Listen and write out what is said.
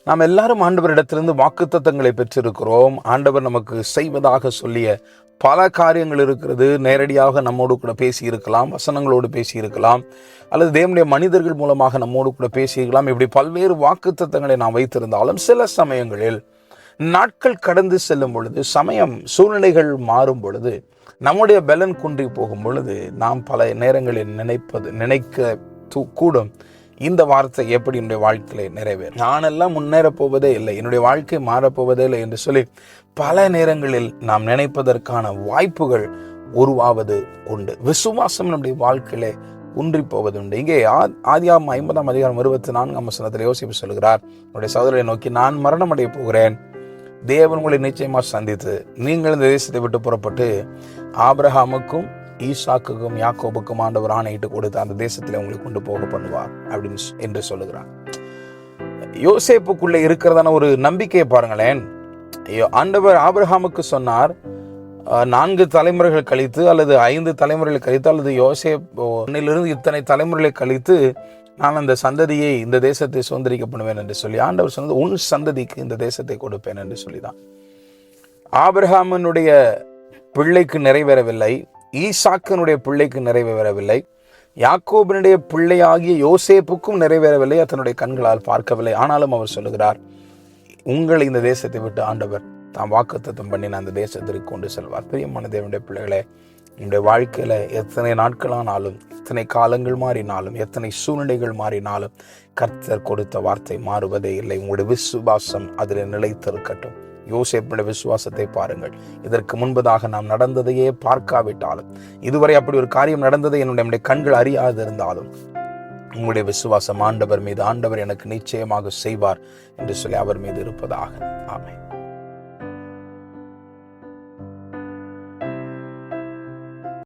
நாம் எல்லாரும் ஆண்டவரிடத்திலிருந்து வாக்குத்தத்தங்களை பெற்றிருக்கிறோம். ஆண்டவர் நமக்கு செய்வதாக சொல்லிய பல காரியங்கள் இருக்கிறது. நேரடியாக நம்மோடு கூட பேசியிருக்கலாம், வசனங்களோடு பேசியிருக்கலாம், அல்லது தேவனுடைய மனிதர்கள் மூலமாக நம்மோடு கூட பேசியிருக்கலாம். இப்படி பல்வேறு வாக்குத்தத்தங்களை நாம் வைத்திருந்தாலும் சில சமயங்களில் நாட்கள் கடந்து செல்லும் பொழுது, சூழ்நிலைகள் மாறும் பொழுது, நம்முடைய பலன் குன்றி போகும் பொழுது நாம் பல நேரங்களில் நினைக்க கூடும், இந்த வார்த்தை எப்படி என்னுடைய வாழ்க்கையில நிறைவேறும், நானெல்லாம் முன்னேறப் போவதே இல்லை, என்னுடைய வாழ்க்கை மாறப்போவதே இல்லை என்று சொல்லி பல நேரங்களில் நாம் நினைப்பதற்கான வாய்ப்புகள் உருவாவது உண்டு. விசுவாசம் நம்முடைய வாழ்க்கையிலே குன்றி போவது உண்டு. இங்கே ஆதியாகமம் 50:24 யோசேப்பு சொல்கிறார், என்னுடைய சகோதரரை நோக்கி, நான் மரணம் அடைய போகிறேன், தேவன் உங்களை நிச்சயமாக சந்தித்து நீங்கள் இந்த தேசத்தை விட்டு புறப்பட்டு ஆபிரகாமுக்கும் ஈசாக்குக்கும் யாக்கோபுக்கும் ஆண்டவர் ஆணையிட்டு கொடுத்து அந்த தேசத்தில் உங்களை கொண்டு போக பண்ணுவார் என்று சொல்லுகிறார். யோசேப்புக்குள்ளே இருக்கிறதான ஒரு நம்பிக்கையை பாருங்களேன். ஆண்டவர் ஆபிரகாமுக்கு சொன்னார், 4 தலைமுறைகள் கழித்து அல்லது 5 தலைமுறைகள் கழித்து அல்லது யோசேப்பிலிருந்து இத்தனை தலைமுறைகளை கழித்து நான் அந்த சந்ததியை இந்த தேசத்தை சுதந்திரிக்க பண்ணுவேன் என்று சொல்லி ஆண்டவர் சொன்னது, உன் சந்ததிக்கு இந்த தேசத்தை கொடுப்பேன் என்று சொல்லிதான். ஆபிரகாமினுடைய பிள்ளைக்கு நிறைவேறவில்லை, ஈசாக்கினுடைய பிள்ளைக்கு நிறைவேறவில்லை, யாக்கோபினுடைய பிள்ளையாகிய யோசேப்புக்கும் நிறைவேறவில்லை, தன்னுடைய கண்களால் பார்க்கவில்லை. ஆனாலும் அவர் சொல்லுகிறார், உங்களை இந்த தேசத்தை விட்டு ஆண்டவர் தாம் வாக்குத்தத்தம் பண்ணி நான் அந்த தேசத்திற்கு கொண்டு செல்வார். பிரியமான தேவனுடைய பிள்ளைகளே, என்னுடைய வாழ்க்கையில எத்தனை நாட்களானாலும், எத்தனை காலங்கள் மாறினாலும், எத்தனை சூழ்நிலைகள் மாறினாலும் கர்த்தர் கொடுத்த வார்த்தை மாறுவதே இல்லை. உங்களுடைய விசுவாசம் அதில் நிலைத்திருக்கட்டும். யோசேப்புடைய விசுவாசத்தை பாருங்கள். இதற்கு முன்பதாக நாம் நடந்ததையே பார்க்காவிட்டாலும், இதுவரை அப்படி ஒரு காரியம் நடந்ததை என்னுடைய கண்கள் அறியாது இருந்தாலும், உங்களுடைய விசுவாசம் ஆண்டவர் மீது, ஆண்டவர் எனக்கு நிச்சயமாக செய்வார் என்று சொல்லி அவர் மீது இருப்பதாக. ஆமென்.